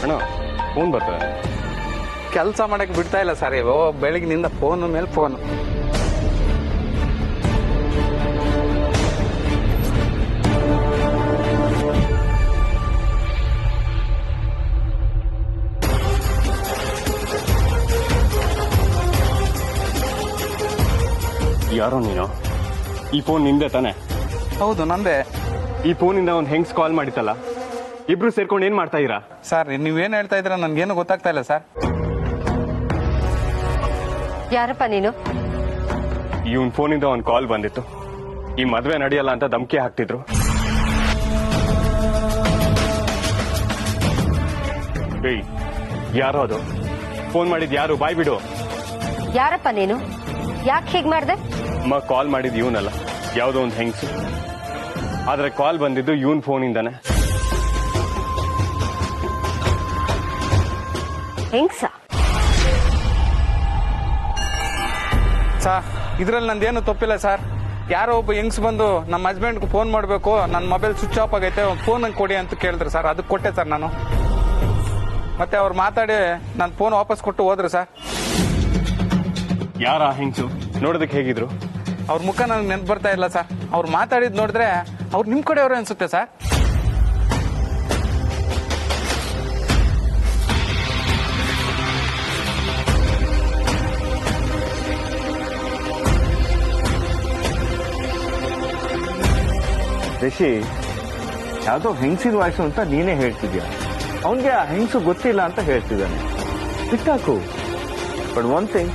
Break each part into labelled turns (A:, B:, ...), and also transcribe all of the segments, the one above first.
A: ಏನೋ ಫೋನ್ ಬರ್ತದೆ.
B: ಕೆಲಸ ಮಾಡಕ್ಕೆ ಬಿಡ್ತಾ ಇಲ್ಲ ಸರ್. ಬೆಳಗಿನಿಂದ ಫೋನ್ ಮೇಲೆ ಫೋನ್.
A: ಯಾರೋ ನೀನು? ಈ ಫೋನ್ ನಿಂದೆ ತಾನೆ?
B: ಹೌದು ನಂದೇ.
A: ಈ ಫೋನಿಂದ ಒಂದು ಹೆಂಗ್ಸ್ ಕಾಲ್ ಮಾಡಿತ್ತಲ್ಲ, ಇಬ್ರು ಸೇರ್ಕೊಂಡು ಏನ್ ಮಾಡ್ತಾ ಇದ್ದೀರಾ?
B: ಸರ್ ನೀವೇನು ಹೇಳ್ತಾ ಇದ್ದೀರಾ ನನ್ಗೇನು ಗೊತ್ತಾಗ್ತಾ ಇಲ್ಲ ಸರ್.
C: ಯಾರಪ್ಪ ನೀನು?
A: ಇವನ್ ಫೋನಿಂದ ಒಂದು ಕಾಲ್ ಬಂದಿತ್ತು. ಈ ಮದ್ವೆ ನಡೆಯಲ್ಲ ಅಂತ ಧಮಕಿ ಹಾಕ್ತಿದ್ರು. ಏಯ್, ಯಾರೋ ಅದು? ಫೋನ್ ಮಾಡಿದ್ ಯಾರು? ಬಾಯ್ ಬಿಡು.
C: ಯಾರಪ್ಪ ನೀನು? ಯಾಕೆ ಹೀಗ್ ಮಾಡ್ದೆ?
A: ಕಾಲ್ ಮಾಡಿದ್ ಇವನಲ್ಲ, ಯಾವ್ದೋ ಒಂದು ಹೆಂಗ್ಸು. ಆದ್ರೆ ಕಾಲ್ ಬಂದಿದ್ದು ಇವನ್ ಫೋನಿಂದಾನೆ.
C: ಹೆಂಗ್ಸ?
B: ಸರ್ ಇದ್ರಲ್ಲಿ ನಂದೇನು ತಪ್ಪಿಲ್ಲ ಸರ್. ಯಾರೋ ಒಬ್ಬ ಹೆಂಗ್ಸ್ ಬಂದು ನಮ್ಮ ಹಸ್ಬೆಂಡ್ಗೆ ಫೋನ್ ಮಾಡಬೇಕು, ನನ್ನ ಮೊಬೈಲ್ ಸ್ವಿಚ್ ಆಫ್ ಆಗೈತೆ, ಒಂದು ಫೋನ್ ನಂಗೆ ಕೊಡಿ ಅಂತ ಕೇಳಿದ್ರು ಸರ್. ಅದಕ್ಕೆ ಕೊಟ್ಟೆ ಸರ್ ನಾನು. ಮತ್ತೆ ಅವ್ರು ಮಾತಾಡಿ ನನ್ನ ಫೋನ್ ವಾಪಸ್ ಕೊಟ್ಟು ಹೋದ್ರು ಸರ್.
A: ಯಾರ ಹೆಂಗ್ಸು? ನೋಡೋದಕ್ಕೆ ಹೇಗಿದ್ರು?
B: ಅವ್ರ ಮುಖ ನನಗೆ ನೆನ್ಪು ಬರ್ತಾ ಇಲ್ಲ ಸರ್. ಅವ್ರು ಮಾತಾಡಿದ್ ನೋಡಿದ್ರೆ ಅವ್ರು ನಿಮ್ ಕಡೆಯವರು ಅನ್ಸುತ್ತೆ ಸರ್.
D: ರಿಷಿ, ಯಾವುದೋ ಹೆಂಗಸಿನ ವಾಯ್ಸು ಅಂತ ನೀನೇ ಹೇಳ್ತಿದ್ಯಾ. ಅವನಿಗೆ ಆ ಹೆಂಗಸು ಗೊತ್ತಿಲ್ಲ ಅಂತ ಹೇಳ್ತಿದ್ದಾನೆ. ಬಿಟ್ಟಾಕು. ಬಟ್ ಒನ್ ಥಿಂಗ್,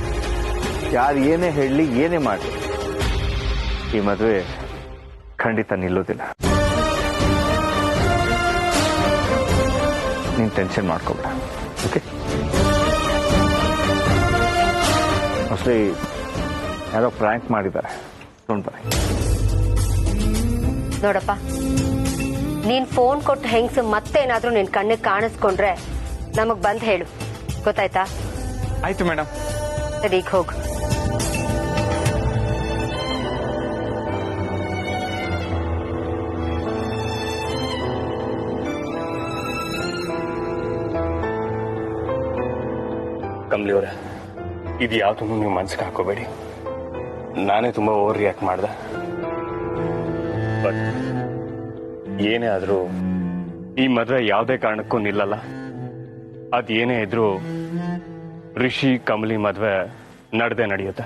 D: ಯಾರು ಏನೇ ಹೇಳಲಿ ಏನೇ ಮಾಡಲಿ, ಈ ಮದುವೆ ಖಂಡಿತ ನಿಲ್ಲೋದಿಲ್ಲ. ನೀನು ಟೆನ್ಷನ್ ಮಾಡ್ಕೋಬೇಡ, ಓಕೆ? ಮೋಸ್ಟ್ಲಿ ಯಾರೋ ಪ್ರ್ಯಾಂಕ್ ಮಾಡಿದ್ದಾರೆ. ನೋಡ್ಬಾರೆ.
C: ನೋಡಪ್ಪ, ನೀನ್ ಫೋನ್ ಕೊಟ್ಟು ಹೆಂಗ್ಸ ಮತ್ತೇನಾದ್ರೂ ನಿನ್ ಕಣ್ಣಿಗೆ ಕಾಣಿಸ್ಕೊಂಡ್ರೆ ನಮಗ್ ಬಂದ್ ಹೇಳು, ಗೊತ್ತಾಯ್ತಾ?
B: ಆಯ್ತು ಮೇಡಮ್.
C: ಸರಿ, ಈಗ ಹೋಗು.
A: ಕಮಲಿ ಅವರೇ, ಇದು ಯಾವ್ದನ್ನು ನೀವು ಮನ್ಸಿಗೆ ಹಾಕೋಬೇಡಿ. ನಾನೇ ತುಂಬಾ ಓವರ್ ರಿಯಾಕ್ಟ್ ಮಾಡ್ದೆ. ಬಟ್ ಏನೇ ಆದ್ರೂ ಈ ಮದುವೆ ಯಾವುದೇ ಕಾರಣಕ್ಕೂ ನಿಲ್ಲಲ್ಲ. ಅದ್ ಏನೇ ಇದ್ರೂ ರಿಷಿ ಕಮಲಿ ಮದುವೆ ನಡೆದೇ ನಡೆಯುತ್ತೆ.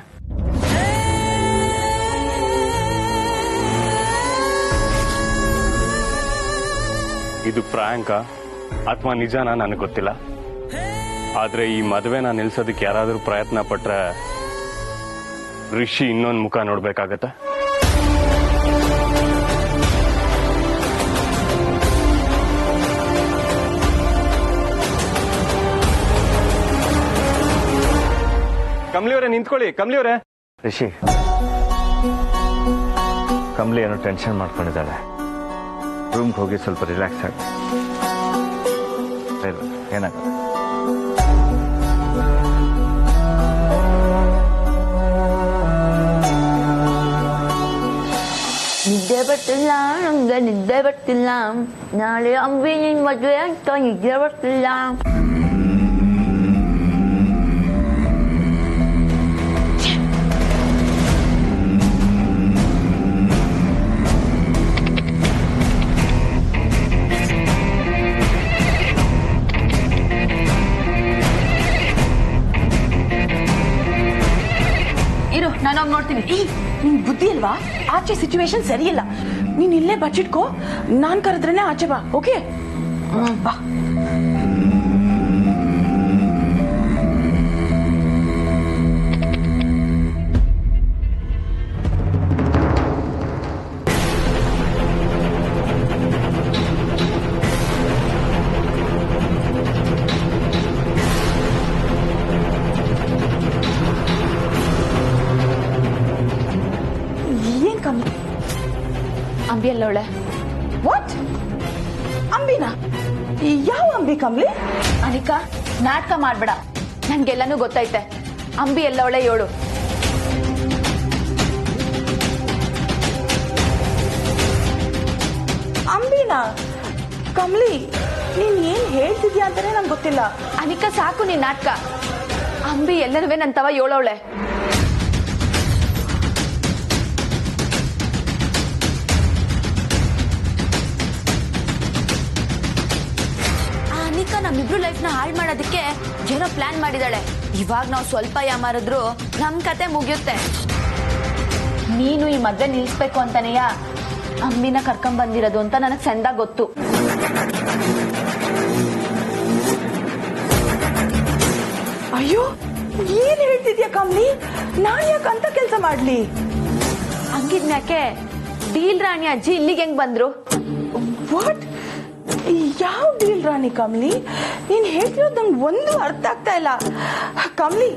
A: ಇದು ಪ್ರಾಂಕ ಅಥವಾ ನಿಜಾನ ನನಗೆ ಗೊತ್ತಿಲ್ಲ. ಆದ್ರೆ ಈ ಮದುವೆನ ನಿಲ್ಸೋದಕ್ಕೆ ಯಾರಾದ್ರೂ ಪ್ರಯತ್ನ ಪಟ್ರೆ ರಿಷಿ ಇನ್ನೊಂದು ಮುಖ ನೋಡ್ಬೇಕಾಗತ್ತೆ. ಕಮಲಿ ಅವರೇ, ನಿಂತ್ಕೊಳ್ಳಿ. ಕಮಲಿ ಅವರೇ.
D: ರಿಷಿ, ಕಮಲಿ ಏನೋ ಟೆನ್ಷನ್ ಮಾಡ್ಕೊಂಡಿದ್ದಾಳೆ. ರೂಮ್ಗೆ ಹೋಗಿ ಸ್ವಲ್ಪ ರಿಲ್ಯಾಕ್ಸ್ ಆಗಿ. ಏನಾಗಲ್ಲ.
E: ನಿದ್ದೆ ಬರ್ತಿಲ್ಲ, ನಮ್ಗೆ ನಿದ್ದೆ ಬರ್ತಿಲ್ಲ. ನಾಳೆ ಅಂಬಿ ನಿನ್ ಮದ್ವೆ ಅಂತ ನಿದ್ದೆ ಬರ್ತಿಲ್ಲ.
F: ಇರು, ನಾನೋಗಿ ನೋಡ್ತೀನಿ. ನಿನ್ ಬುದ್ಧಿ ಅಲ್ವಾ? ಆಚೆ ಸಿಚುವೇಶನ್ ಸರಿ ಇಲ್ಲ. ನೀನ್ ಇಲ್ಲೇ ಬಚ್ಚಿಟ್ಕೋ, ನಾನ್ ಕರೆದ್ರೇನೆ ಆಚೆ ಬಾ. ಓಕೆ, ಬಾ. ಅಂಬಿ ಅಲ್ಲವಳೆ?
G: ವಾಟ್? ಅಂಬಿನಾ? ಯಾವ ಅಂಬಿ ಕಮ್ಲಿ?
F: ಅನಿಕಾ, ನಾಟಕ ಮಾಡ್ಬೇಡ. ನನ್ಗೆಲ್ಲನೂ ಗೊತ್ತೈತೆ. ಅಂಬಿ ಎಲ್ಲವಳೆ ಹೇಳು.
G: ಅಂಬಿನಾ? ಕಮ್ಲಿ
F: ನೀನ್ ಏನ್ ಹೇಳ್ತಿದ್ಯಾ ಅಂತಾನೆ ನಂಗೆ ಗೊತ್ತಿಲ್ಲ.
E: ಅನಿಕಾ ಸಾಕು ನಿನ್ ನಾಟಕ. ಅಂಬಿ ಎಲ್ಲನವೇ ನನ್ ತವ ಏಳವಳೆ. ಅನಿಕಾ ನಮ್ಮಿಬ್ರು ಲೈಫ್ ನ ಹಾಳು ಮಾಡೋದಕ್ಕೆ ಏನೋ ಪ್ಲಾನ್ ಮಾಡಿದಾಳೆ. ಇವಾಗ ನಾವು ಸ್ವಲ್ಪ ಯಾಮಾರಿದ್ರು ನಮ್ ಕತೆ ಮುಗಿಯುತ್ತೆ. ನೀನು ಈ ಮದ್ವೆ ನಿಲ್ಸ್ಬೇಕು ಅಂತಾನೆಯ ಅಂಬಿನ ಕರ್ಕೊಂಡ್ ಬಂದಿರೋದು ಅಂತ ನನಗ್ ಚಂದ ಗೊತ್ತು.
F: ಅಯ್ಯೋ ಏನ್ ಹೇಳ್ತಿದ್ಯಾ ಕಮ್ಲಿ? ನಾನ್ ಯಾಕಂತ ಕೆಲ್ಸ ಮಾಡ್ಲಿ?
E: ಹಂಗಿದ್ಮ್ಯಾಕೆ ಡೀಲ್ ರಾಣಿ ಅಜ್ಜಿ ಇಲ್ಲಿಗೆ ಹೆಂಗ್ ಬಂದ್ರು?
F: ವಾಟ್? ಯಾವ ಡೀಲ್ ರಾಣಿ ಕಮ್ಲಿ? ನೀನ್ ಹೇಳ್ತಿರೋದು ನಂಗೆ ಒಂದು ಅರ್ಥ ಆಗ್ತಾ ಇಲ್ಲ. ಕಮ್ಲಿ,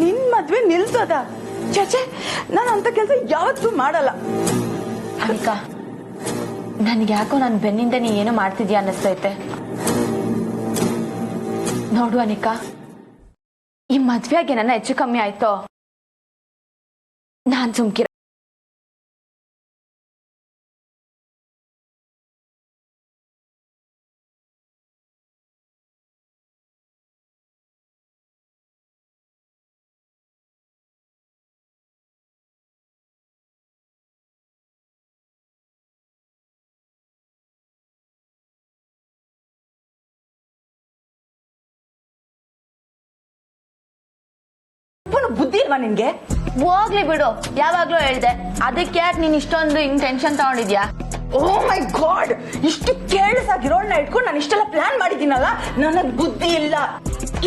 F: ನಿನ್ ಮದ್ವೆ ನಿಲ್ಸೋದ? ಚಚೆ, ನಾನು ಅಂತ ಕೆಲಸ ಯಾವತ್ತೂ ಮಾಡಲ್ಲ.
E: ಅನಿಕಾ, ನನ್ಗೆ ಯಾಕೋ ನನ್ ಬೆನ್ನಿಂದ ನೀ ಏನೋ ಮಾಡ್ತಿದ್ಯಾ ಅನ್ನಿಸ್ತೈತೆ. ನೋಡು ಅನಿಕಾ, ಈ ಮದ್ವೆಗೆ ನನ್ನ ಹೆಚ್ಚು ಕಮ್ಮಿ ಆಯ್ತೋ ನಾನ್ ಸುಮ್ಕಿರ.
F: ಬುದ್ಧಿ ಇಲ್ವಾ ನಿನ್ಗೆ?
E: ಹೋಗ್ಲಿ ಬಿಡು, ಯಾವಾಗ್ಲೂ ಹೇಳ್ದೆ. ಅದಕ್ಕೆ ಯಾಕೆ ನೀನ್ ಇಷ್ಟೊಂದು ಹಿಂಗ್ ಟೆನ್ಷನ್ ತಗೊಂಡಿದ್ಯಾ?
F: ಓ ಮೈ ಗಾಡ್, ಇಷ್ಟು ಕೇಳಸಾಗಿರೋಳ್ನ ಇಟ್ಕೊಂಡು ನಾನು ಇಷ್ಟೆಲ್ಲ ಪ್ಲಾನ್ ಮಾಡಿದ್ದೀನಲ್ಲ, ನನಗ್ ಬುದ್ಧಿ ಇಲ್ಲ.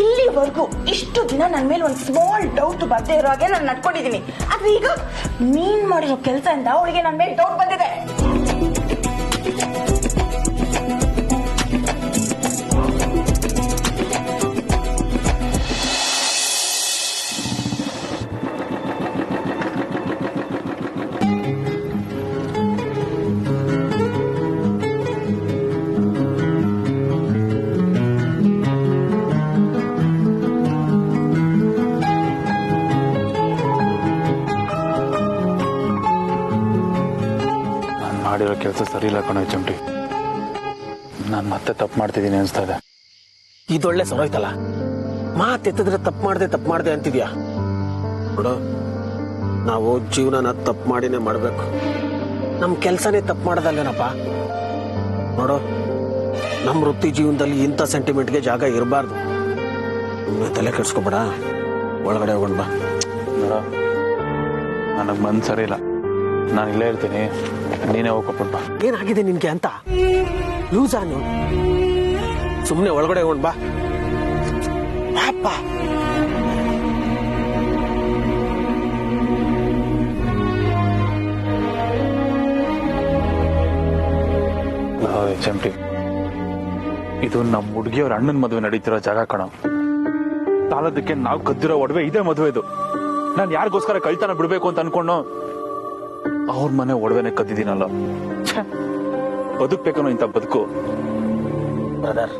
F: ಇಲ್ಲಿವರೆಗೂ ಇಷ್ಟು ದಿನ ನನ್ ಮೇಲೆ ಒಂದು ಸ್ಮಾಲ್ ಡೌಟ್ ಬರ್ದೇ ಇರೋ ಹಾಗೆ ನಾನು ನಡ್ಕೊಂಡಿದ್ದೀನಿ. ಆದ್ರೆ ಈಗ ನೀನ್ ಮಾಡಿರೋ ಕೆಲಸದಿಂದ ಅವಳಿಗೆ ನನ್ ಮೇಲೆ ಡೌಟ್ ಬಂದಿದೆ.
H: ಮಾಡಿರೋ ಕೆಲಸ ಸರಿ ಇಲ್ಲ ಕಣೋ ಚಮಟಿ. ನಾನು ಮತ್ತೆ ತಪ್ಪು ಮಾಡ್ತಿದ್ದೀನಿ ಅನಿಸ್ತಾ ಇದೆ.
I: ಇದೊಳ್ಳೆ ಸರೋಯ್ತಲ್ಲ, ಮಾತೆತ್ತಿದ್ರೆ ತಪ್ಪು ಮಾಡ್ದೆ ಅಂತಿದ್ಯಾ? ನೋಡು, ನಾವು ಜೀವನನ ತಪ್ಪು ಮಾಡಿನೇ ಮಾಡ್ಬೇಕು. ನಮ್ ಕೆಲ್ಸನೇ ತಪ್ಪು ಮಾಡೋದಲ್ಲೇನಪ್ಪ. ನೋಡು, ನಮ್ ವೃತ್ತಿ ಜೀವನದಲ್ಲಿ ಇಂಥ ಸೆಂಟಿಮೆಂಟ್ಗೆ ಜಾಗ ಇರಬಾರ್ದು. ತಲೆ ಕೆಡ್ಸ್ಕೊಬೇಡ, ಒಳಗಡೆ ಹೋಗೋಣ ಬಾ.
H: ನೋಡು, ನನಗೆ ಮನ್ ಸರಿ ಇಲ್ಲ. ನಾನು ಇಲ್ಲೇ ಇರ್ತೀನಿ, ನೀನೇ ಹೋಗ್ಕೊಟ್ಬಿಟ್ ಬಾ.
I: ಏನಾಗಿದೆ ನಿನ್ಗೆ ಅಂತ? ಲೂಸಾ ನೀವು? ಸುಮ್ನೆ ಒಳಗಡೆ ಹೋಗೋಣ ಬಾ. ಅಪ್ಪ,
H: ಚಂಪಿ, ಇದು ನಮ್ಮ ಹುಡುಗಿಯವ್ರ ಅಣ್ಣನ ಮದುವೆ ನಡೀತಿರೋ ಜಾಗ ಕಣ. ಸಾಲದಕ್ಕೆ ನಾವು ಕದ್ದಿರೋ ಒಡವೆ ಇದೇ ಮದುವೆದು. ನಾನು ಯಾರಿಗೋಸ್ಕರ ಕಳ್ತನ ಬಿಡ್ಬೇಕು ಅಂತ ಅನ್ಕೊಂಡು ಅವ್ರ ಮನೆ ಒಡವೆನೆ ಕದ್ದಿದ್ದೀನಲ್ಲ. ಬದುಕ್ಬೇಕನ್ನೋ ಇಂಥ ಬದುಕು.
I: ಬ್ರದರ್,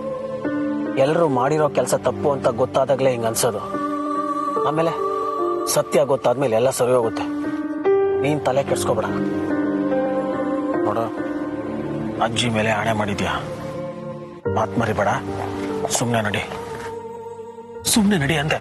I: ಎಲ್ಲರೂ ಮಾಡಿರೋ ಕೆಲಸ ತಪ್ಪು ಅಂತ ಗೊತ್ತಾದಾಗ್ಲೇ ಹಿಂಗ ಅನ್ಸೋದು. ಆಮೇಲೆ ಸತ್ಯ ಗೊತ್ತಾದ್ಮೇಲೆ ಎಲ್ಲ ಸರಿ ಹೋಗುತ್ತೆ. ನೀನ್ ತಲೆ ಕೆಡ್ಸ್ಕೊಬೇಡ. ನೋಡು, ಅಜ್ಜಿ ಮೇಲೆ ಆಣೆ ಮಾಡಿದ್ಯಾ, ಮಾತ್ ಮರಿಬೇಡ. ಸುಮ್ನೆ ನಡಿ ಅಂದೆ.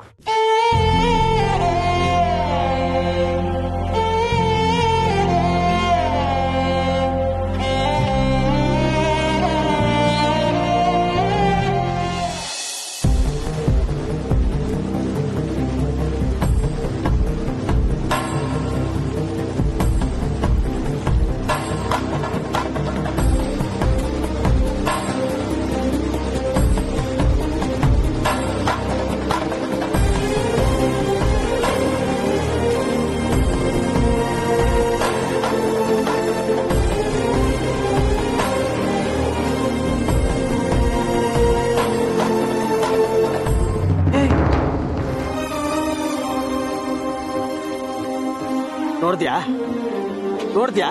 I: ನೋಡ್ದ್ಯಾ?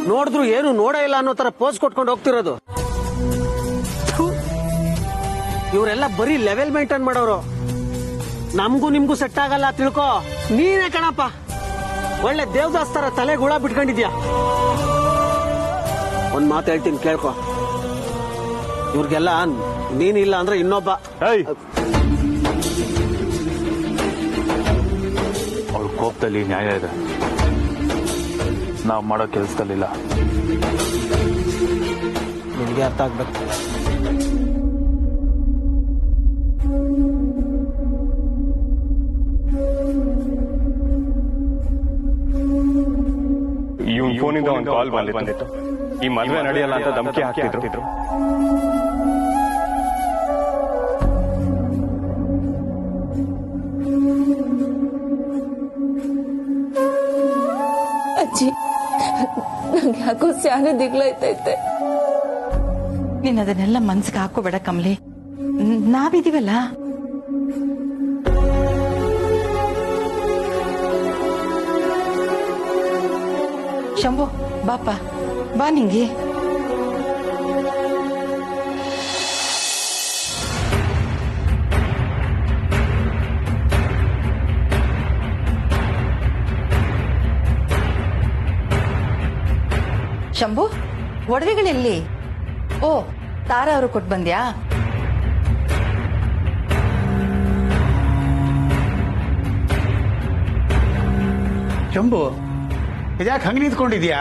I: ನೋಡಿದ್ರು ಏನು ನೋಡೇ ಇಲ್ಲ ಅನ್ನೋ ತರ ಪೋಸ್ ಕೊಟ್ಕೊಂಡು ಹೋಗ್ತಿರೋದು. ಇವರೆಲ್ಲ ಬರೀ ಲೆವೆಲ್ ಮೇಂಟೈನ್ ಮಾಡೋರು. ನಮಗೂ ನಿಮ್ಗೂ ಸೆಟ್ ಆಗಲ್ಲ ತಿಳ್ಕೊ. ನೀನೇ ಕಣಪ್ಪ ಒಳ್ಳೆ ದೇವದಾಸ್ ತರ ತಲೆ ಗುಳ ಬಿಟ್ಕೊಂಡಿದ್ಯಾ. ಒಂದ್ ಮಾತು ಹೇಳ್ತೀನಿ ಕೇಳ್ಕೊ. ಇವ್ರಿಗೆಲ್ಲ ನೀನಿಲ್ಲ ಅಂದ್ರೆ ಇನ್ನೊಬ್ಬ.
H: ಏಯ್ ಅವ್ರ ಕೋಪದಲ್ಲಿ ನ್ಯಾಯ ಇದೆ, ನಾವು ಮಾಡೋ ಕೆಲಸದಲ್ಲಿಲ್ಲ.
I: ನಿನಗೆ ಅರ್ಥ ಆಗ್ಬೇಕು.
A: ಇವನ್ ಫೋನಿಂದ ಒಂದು ಕಾಲ್ ಬಂದಿತ್ತು. ಈ ಮದುವೆ ನಡೆಯಲ್ಲ ಅಂತ ಧಮಕಿ ಹಾಕ್ತಿದ್ರು.
F: ಅಜ್ಜಿ ನಂಗೆ ಯಾಕೋ ಸ್ಯಾನೆ ದಿಗ್ಲೈತೈತೆ. ನೀನ್ ಅದನ್ನೆಲ್ಲ ಮನ್ಸಿಗೆ ಹಾಕೋಬೇಡ ಕಮಲಿ, ನಾವಿದೀವಲ್ಲ. ಶಂಭು ಬಾಪ ಬಾ ನಿಂಗೆ. ಶಂಭು ಒಡವೆಗಳೆಲ್ಲಿ? ಓ ತಾರಾ ಅವರು ಕೊಟ್ಟು ಬಂದ್ಯಾ?
J: ಶಂಭು ಇದ್ಯಾಕೆ ಹಂಗೆ ನಿಂತ್ಕೊಂಡಿದ್ಯಾ?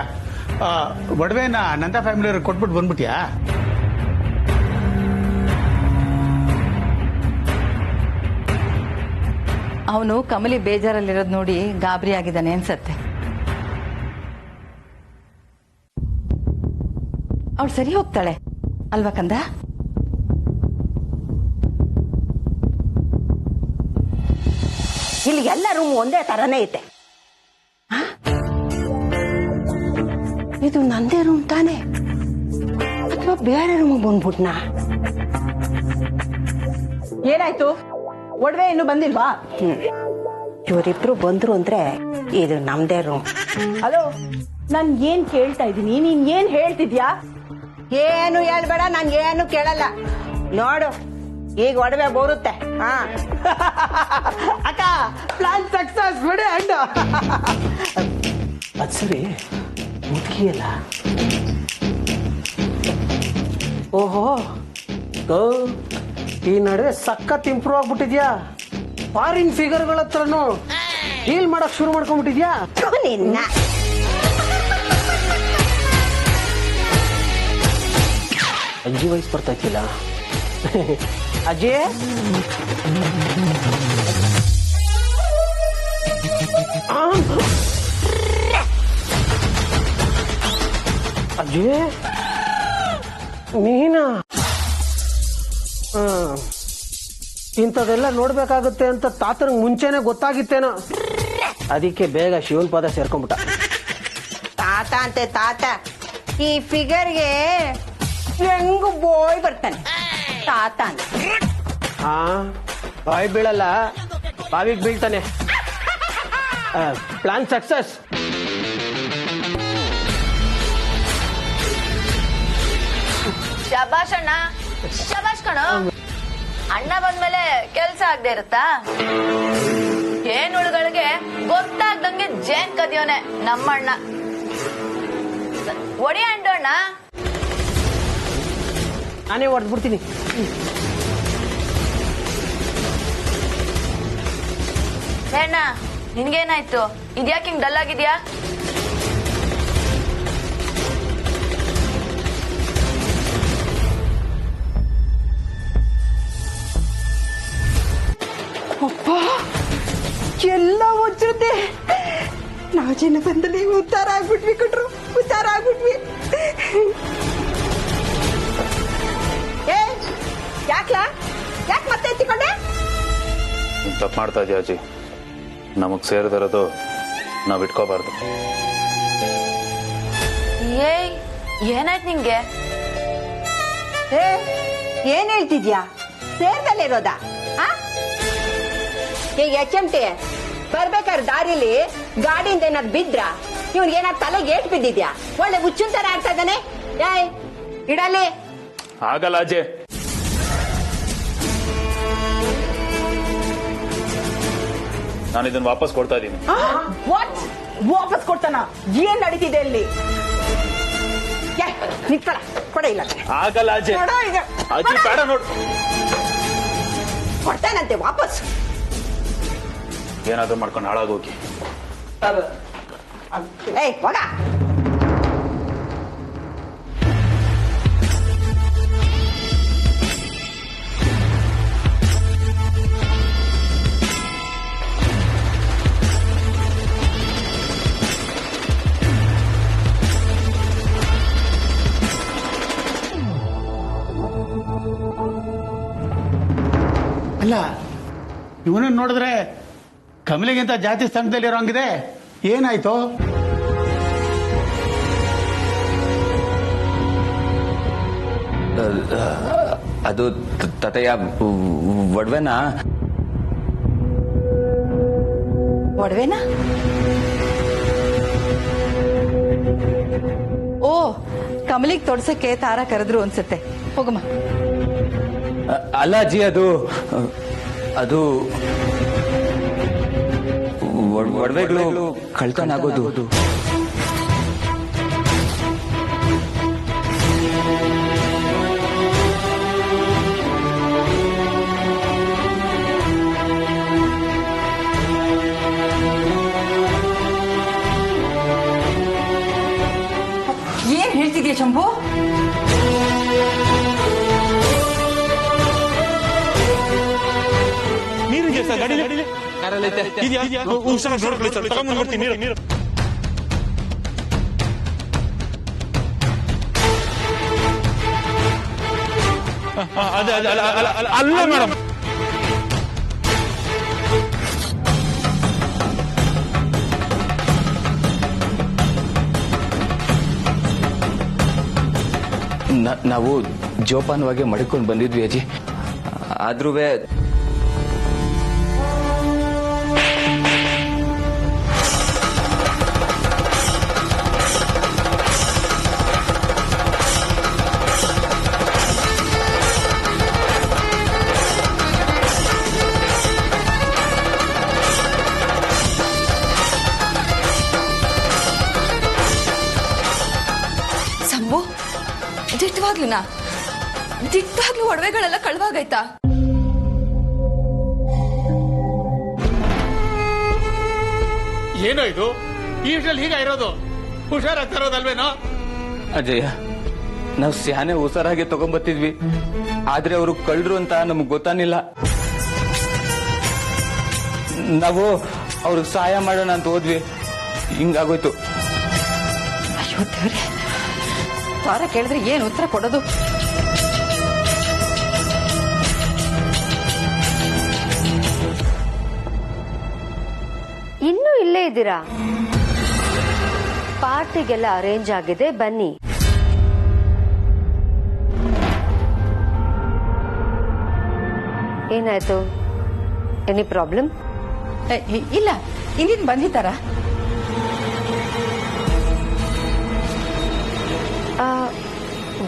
J: ಒಡವೆನ ನಂದ ಫ್ಯಾಮಿಲಿಯವ್ರಿಗೆ ಕೊಟ್ಬಿಟ್ಟು ಬಂದ್ಬಿಟ್ಯಾ?
F: ಅವನು ಕಮಲಿ ಬೇಜಾರಲ್ಲಿರೋದು ನೋಡಿ ಗಾಬರಿ ಆಗಿದ್ದಾನೆ ಅನ್ಸತ್ತೆ. ಅವಳು ಸರಿ ಹೋಗ್ತಾಳೆ ಅಲ್ವಾ ಕಂದ?
G: ಇಲ್ಲಿ ಎಲ್ಲ ರೂಮ್ ಒಂದೇ ತರನೇ ಐತೆ. ಇದು ನಂದೇ ರೂಮ್ ತಾನೆ ಅಥವಾ ಬೇರೆ ರೂಮ್ ಬಂದ್ಬಿಟ್ನಾ? ಏನಾಯ್ತು? ಒಡವೆ ಇನ್ನು ಬಂದಿಲ್ವಾ? ಇವರಿಬ್ರು ಬಂದ್ರು ಅಂದ್ರೆ ಇದು ನಮ್ದೇ ರೂಮ್. ಹಲೋ, ನಾನ್ ಏನ್ ಕೇಳ್ತಾ ಇದ್ದೀನಿ, ನೀನ್ ಏನ್ ಹೇಳ್ತಿದ್ಯಾ? ಏನು ಹೇಳ್ಬೇಡ, ನಾನ್ ಏನು ಕೇಳಲ್ಲ. ನೋಡು ಈಗ ಒಡವೆ ಬರುತ್ತೆ. ಹಾ ಅಕ್ಕ, ಪ್ಲಾನ್ ಸಕ್ಸಸ್ ಬಿಡಿ ಅಂಡ.
I: ಅದ್ ಸರಿ, ಮುದುಕಿಯಲ್ಲ. ಓಹೋ, ಈ ನಡುವೆ ಸಖತ್ ಇಂಪ್ರೂವ್ ಆಗ್ಬಿಟ್ಟಿದ್ಯಾ. ಫಾರಿನ್ ಫಿಗರ್ಗಳ ಹತ್ರನು ಡೀಲ್ ಮಾಡಕ್ ಶುರು ಮಾಡ್ಕೊಂಡ್ಬಿಟ್ಟಿದ್ಯಾ.
G: ನಿನ್ನ
I: ಅಜ್ಜಿ ವಯಸ್ಸು ಬರ್ತೈತಿಲ್ಲ. ಅಜ್ಜಿ, ಅಜ್ಜಿ ನೀನಾ? ಇಂಥದೆಲ್ಲ ನೋಡ್ಬೇಕಾಗುತ್ತೆ ಅಂತ ತಾತನಿಗೆ ಮುಂಚೆನೆ ಗೊತ್ತಾಗಿತ್ತೇನೋ, ಅದಕ್ಕೆ ಬೇಗ ಶಿವನ್ ಪಾದ ಸೇರ್ಕೊಂಡ್ಬಿಟ್ಟ.
G: ತಾತ ಅಂತೆ ತಾತ, ಈ ಫಿಗರ್ಗೆ ಹೆಂಗು ಬೋಯ್ ಬರ್ತಾನೆ ತಾತ ಅಂತ.
I: ಹಾ, ಬಾಯ್ ಬೀಳಲ್ಲ, ಬಾವಿಗೆ ಬೀಳ್ತಾನೆ. Plan success.
E: ಶಬಾಷ್ ಅಣ್ಣ, ಶಬಾಷ್ ಕಣೋ. ಅಣ್ಣ ಬಂದ್ಮೇಲೆ ಕೆಲ್ಸ ಆಗದೆ ಇರುತ್ತಾ? ಜೇನುಳುಗಳಿಗೆ ಗೊತ್ತಾಗ್ದಂಗೆ ಜೇನ್ ಕದಿಯೋನೆ ನಮ್ಮಣ್ಣ. ಒಡಿ ಅಣ್ಣ.
I: ನಾನೇ ಹೊಡೆದ್ಬಿಡ್ತೀನಿ.
E: ಅಣ್ಣ ನಿನ್ಗೇನಾಯ್ತು? ಇದ್ಯಾಕೆ ಹಿಂಗ್ ಡಲ್ ಆಗಿದ್ಯಾ?
G: ಅಪ್ಪ, ಎಲ್ಲ ಒಜ್ಜುತ್ತೆ. ನಾವು ಜನ ಬಂದಲ್ಲಿ ಉದ್ದಾರ ಆಗ್ಬಿಟ್ವಿ ಕಟ್ರು, ಉದ್ದಾರ ಆಗ್ಬಿಟ್ವಿ. ಯಾಕ್ಲಾ? ಯಾಕೆ ಮತ್ತೆ ಎತ್ತಿಕೊಂಡೆ?
H: ತಪ್ಪು ಮಾಡ್ತಾ ಇದೀಯ ಅಜ್ಜಿ. ನಮಗ್ ಸೇರಿದಿರೋದು ನಾವ್ ಇಟ್ಕೋಬಾರ್ದು.
E: ಏಯ್, ಏನಾಯ್ತು ನಿಂಗೆ?
G: ಏನ್ ಹೇಳ್ತಿದ್ಯಾ? ಸೇರ್ದಲ್ಲಿರೋದಾ? HMT ಬರ್ಬೇಕಾದ್ರೆ ದಾರಿಲಿ ಗಾಡಿಯಿಂದ ಏನಾದ್ರು ಬಿದ್ರ ಇವ್ನಿಗೆ ಏನಾದ್ರು ತಲೆಗೆ ಏಟ್ ಬಿದ್ದಿದ್ಯಾ? ಒಳ್ಳೆ ಹುಚ್ಚುನ್ ತರ ಆಗ್ತಾ ಇದ್ದಾನೆ. ಏಯ್ ಇಡಲಿ.
H: ಆಗಲ್ಲ ಅಜ್ಜಿ. ನಾನು ಇದನ್ನ ವಾಪಸ್ ಕೊಡ್ತಾ ಇದ್ದೀನಿ.
G: ವಾಟ್? ವಾಪಸ್ ಕೊಡ್ತಾನ? ಏನ್ ನಡೀತಿದೆ ಇಲ್ಲಿ? ನಿಂತ್ಕೊಳ ಕೊಡ ಇಲ್ಲ
H: ಆಗಲ್ಲ ಅಜ್ಜಿ.
G: ಕೊಡ ಈಗ
H: ಅಜ್ಜಿ ಬೇಡ ನೋಡು.
G: ಕೊಡ್ತೇನಂತೆ ವಾಪಸ್.
H: ಏನಾದ್ರೂ ಮಾಡ್ಕೊಂಡು ಹಾಳಾಗೋಗಿ.
G: ಏಯ್ ಹೋಗ.
J: ಅಲ್ಲ ಇವನನ್ನು ನೋಡಿದ್ರೆ ಕಮಲಿಗಿಂತ ಜಾತಿ ಸ್ಥಾನದಲ್ಲಿರೋಂಗಿದೆ. ಏನಾಯ್ತು?
K: ಅದು ತತಯ್ಯ ಒಡವೆನಾ
F: ಓ, ಕಮಲಿಗೆ ತೊಡ್ಸಕ್ಕೆ ತಾರ ಕರೆದ್ರು ಅನ್ಸುತ್ತೆ. ಹೋಗಮ್ಮ.
K: ಅಲ್ಲ ಅಜ್ಜಿ, ಅದು ಒಡವೆಗಳು ಕಳ್ತನ ಆಗೋದು.
F: ಏನ್ ಹೇಳ್ತಿದ್ಯಾ ಶಂಭು?
H: ಅಲ್ಲ ಮೇಡಮ್,
K: ನಾವು ಜೋಪಾನವಾಗಿ ಮಡ್ಕೊಂಡು ಬಂದಿದ್ವಿ ಅಜ್ಜಿ. ಆದ್ರೂ
E: ಸಂಭು, ದಿಟ್ವಾಗ್ಲೂ ಒಡವೆಗಳೆಲ್ಲ ಕಳ್ವಾಗೈತಾ?
J: ಏನೋ ಇದು ಈ ವಿಷಯದಲ್ಲಿ ಹೀಗ ಇರೋದು? ಹುಷಾರಾಗ್ತಾ ಇರೋದಲ್ವೇನೋ?
K: ಅಜಯ್ಯ, ನಾವು ಸ್ಯಾನೆ ಹುಷಾರಾಗಿ ತಗೊಂಡ್ಬತ್ತಿದ್ವಿ, ಆದ್ರೆ ಅವರು ಕಳ್ರು ಅಂತ ನಮಗ್ ಗೊತ್ತಾನಿಲ್ಲ. ನಾವು ಅವ್ರಿಗೆ ಸಹಾಯ ಮಾಡೋಣ ಅಂತ ಹೋದ್ವಿ, ಹಿಂಗಾಗೋಯ್ತು.
F: ಅಯ್ಯೋ ದೇವ್ರೆ, ತಾರ ಕೇಳಿದ್ರೆ ಏನ್ ಉತ್ತರ ಕೊಡೋದು?
C: ಇನ್ನೂ ಇಲ್ಲೇ ಇದ್ದೀರಾ? ಪಾರ್ಟಿಗೆಲ್ಲ ಅರೇಂಜ್ ಆಗಿದೆ, ಬನ್ನಿ. ಏನಾಯ್ತು? Any problem?
F: ಇಲ್ಲ, ಇಲ್ಲಿಂದ ಬಂದಿದ್ದಾರ?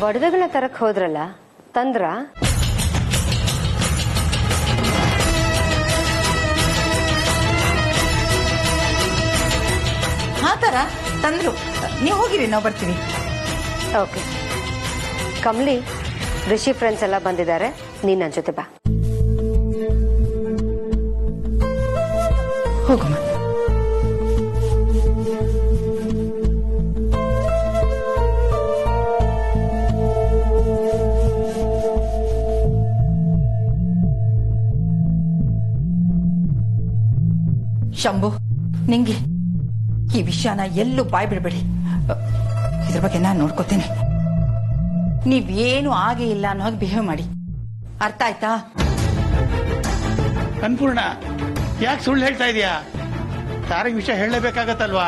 C: ಒಡವೆಗಳ ತರಕ್ ಹೋದ್ರಲ್ಲ, ತಂದ್ರ?
F: ಆ ತರ ತಂದ್ರು. ನೀವು ಹೋಗಿರಿ, ನಾವು ಬರ್ತೀವಿ.
C: ಓಕೆ. ಕಮಲಿ, ರಿಷಿ ಫ್ರೆಂಡ್ಸ್ ಎಲ್ಲ ಬಂದಿದ್ದಾರೆ, ನೀನ್ ನನ್ನ ಜೊತೆ ಬಾ.
F: ಹೋಗಮ್ಮ. ಶಂಭು, ನಿಂಗೆ ಈ ವಿಷಯನ ಎಲ್ಲೂ ಬಾಯ್ ಬಿಡಬೇಡಿ. ಇದ್ರ ಬಗ್ಗೆ ನಾನು ನೋಡ್ಕೋತೀನಿ. ನೀವೇನು ಆಗೇ ಇಲ್ಲ ಅನ್ನೋ ಹಾಗೆ ಬಿಹೇವ್ ಮಾಡಿ, ಅರ್ಥ ಆಯ್ತಾ?
J: ಅನ್ಪೂರ್ಣ, ಯಾಕೆ ಸುಳ್ಳು ಹೇಳ್ತಾ ಇದೀಯಾ? ತಾರಿಗೆ ವಿಷಯ ಹೇಳಲೇಬೇಕಾಗತ್ತಲ್ವಾ?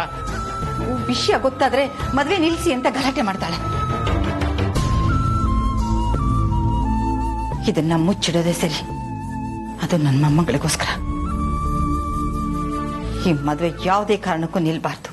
F: ವಿಷಯ ಗೊತ್ತಾದ್ರೆ ಮದ್ವೆ ನಿಲ್ಸಿ ಅಂತ ಗಲಾಟೆ ಮಾಡ್ತಾಳೆ. ಇದನ್ನ ಮುಚ್ಚಿಡೋದೇ ಸರಿ. ಅದು ನನ್ನ ಮೊಮ್ಮಗಳಿಗೋಸ್ಕರ. ಈ ಮದ್ವೆ ಯಾವುದೇ ಕಾರಣಕ್ಕೂ ನಿಲ್ಬಾರ್ದು.